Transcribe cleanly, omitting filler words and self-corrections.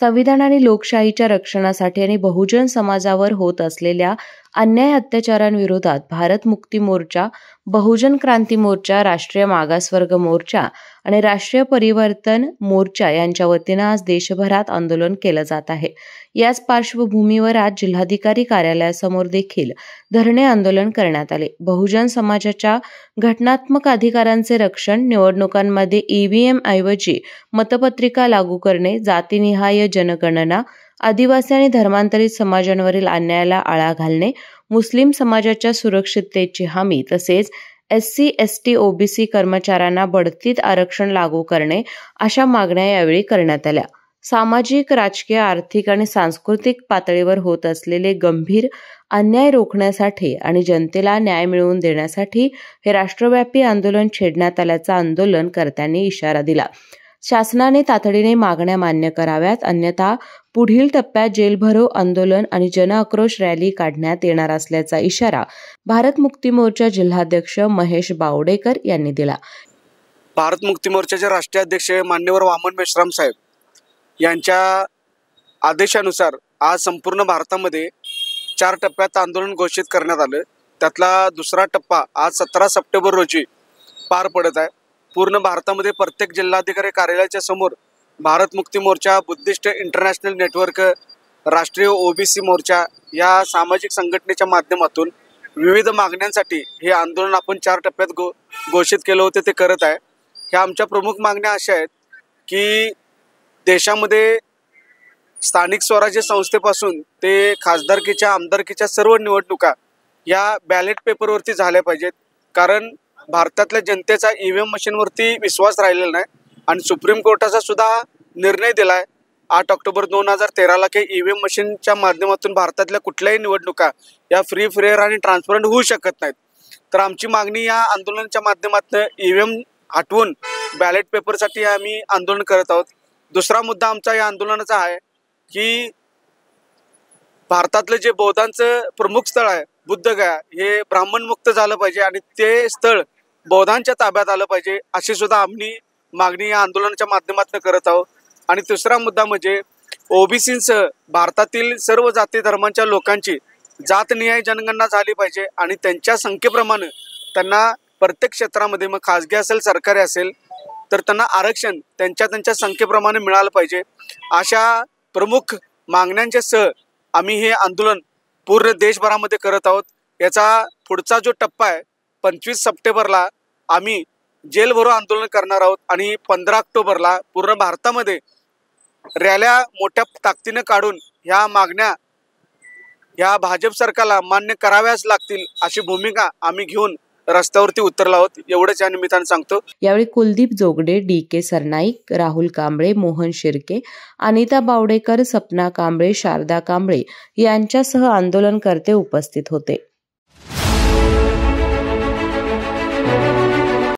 संविधान आणि लोकशाहीच्या रक्षणासाठी आणि बहुजन समाजावर होत असलेल्या अन्याय अत्याचारांविरोधात भारत मुक्ती मोर्चा, बहुजन क्रांती मोर्चा, राष्ट्रीय मागासवर्ग मोर्चा आणि राष्ट्रीय परिवर्तन मोर्चा यांच्या वतीनं आज देशभरात आंदोलन केलं जात आहे। याच पार्श्वभूमीवर आज जिल्हाधिकारी कार्यालयासमोर देखील धरणे आंदोलन करण्यात आले। बहुजन समाजाच्या घटनात्मक अधिकारांचे रक्षण, निवडणुकांमध्ये ईव्हीएम ऐवजी मतपत्रिका लागू करणे, जातीनिहाय जनगणना, आदिवासी आणि धर्मांतरित समाजांवरील अन्यायाला आळा घालणे, मुस्लिम समाजाच्या सुरक्षिततेची हमी, तसेच SC, ST, OBC कर्मचाऱ्यांना बढतीत आरक्षण लागू करणे अशा मागण्या यावेळी करण्यात आल्या। सामाजिक, राजकीय, आर्थिक आणि सांस्कृतिक पातळीवर होत असलेले गंभीर अन्याय रोखण्यासाठी आणि जनतेला न्याय मिळवून देण्यासाठी हे राष्ट्रव्यापी आंदोलन छेडण्यात आल्याचा आंदोलनकर्त्यांनी इशारा दिला। शासनाने तातडीने मागण्या मान्य कराव्यात, अन्यथा पुढील टप्प्यात जेलभरो आंदोलन आणि जनआक्रोश रॅली काढण्यात येणार असल्याचा इशारा भारत मुक्ती मोर्चा जिल्हाध्यक्ष महेश बावडेकर यांनी दिला। भारत मुक्ती मोर्चाचे राष्ट्रीय अध्यक्ष मान्यवर वामन मेश्राम साहेब यांच्या आदेशानुसार आज संपूर्ण भारतामध्ये 4 टप्प्यात आंदोलन घोषित करण्यात आलं। त्यातला दुसरा टप्पा आज 17 सप्टेंबर रोजी पार पडत आहे। पूर्ण भारतामध्ये प्रत्येक जिल्हाधिकारी कार्यालयाच्या समोर Bharat Mukti Morcha, Buddhist international network, राष्ट्रीय OBC मोर्चा या सामाजिक संघटनेच्या माध्यमातून विविध मागण्यांसाठी हे आंदोलन आपण 4 टप्प्यात घोषित केलं होतं, ते करत आहे। ह्या आमच्या प्रमुख मागण्या अशा आहेत की देशामध्ये स्थानिक स्वराज्य संस्थेपासून ते खासदारकीच्या, आमदारकीच्या सर्व निवडणुका या बॅलेट पेपरवरती झाल्या पाहिजेत। कारण भारतातल्या जनतेचा ईव्हीएम मशीनवरती विश्वास राहिलेला नाही आणि सुप्रीम कोर्टाचा सुद्धा निर्णय दिलाय 8 ऑक्टोबर 2013ला की ईव्हीएम मशीनच्या माध्यमातून भारतातल्या कुठल्याही निवडणुका या फ्री, फेअर आणि ट्रान्सपरंट होऊ शकत नाहीत। तर आमची मागणी या आंदोलनाच्या माध्यमातून ईव्हीएम हटवून बॅलेट पेपरसाठी आम्ही आंदोलन करत आहोत। दुसरा मुद्दा आमचा या आंदोलनाचा आहे की भारतातलं जे बौद्धांचं प्रमुख स्थळ आहे बुद्धगया, हे ब्राह्मण मुक्त झालं पाहिजे आणि ते स्थळ बौद्धांच्या ताब्यात आलं पाहिजे, अशी सुद्धा आम्ही मागणी या आंदोलनाच्या माध्यमातून करत आहोत। आणि तिसरा मुद्दा म्हणजे OBCसह भारतातील सर्व जाती धर्मांच्या लोकांची जातनिहाय जनगणना झाली पाहिजे आणि त्यांच्या संख्येप्रमाणे त्यांना प्रत्येक क्षेत्रामध्ये, मग खासगी असेल सरकारी असेल, तर त्यांना आरक्षण त्यांच्या संख्येप्रमाणे मिळालं पाहिजे। अशा प्रमुख मागण्यांच्या सह आम्ही हे आंदोलन पूर्ण देशभरामध्ये करत आहोत। याचा पुढचा जो टप्पा आहे 25 सप्टेंबरला आम्ही जेलभरो आंदोलन करणार आहोत आणि 15 ऑक्टोबरला पूर्ण भारतामध्ये रॅल्या मोठ्या ताकदीने काढून ह्या मागण्या ह्या भाजप सरकारला मान्य कराव्याच लागतील अशी भूमिका आम्ही घेऊन रस्त्यावरती उतरलो आहोत, एवढंच या निमित्ताने सांगतो। यावेळी कुलदीप जोगडे, DK सरनाईक, राहुल कांबळे, मोहन शिर्के, अनिता बावडेकर, सपना कांबळे, शारदा कांबळे यांच्यासह आंदोलनकर्ते उपस्थित होते।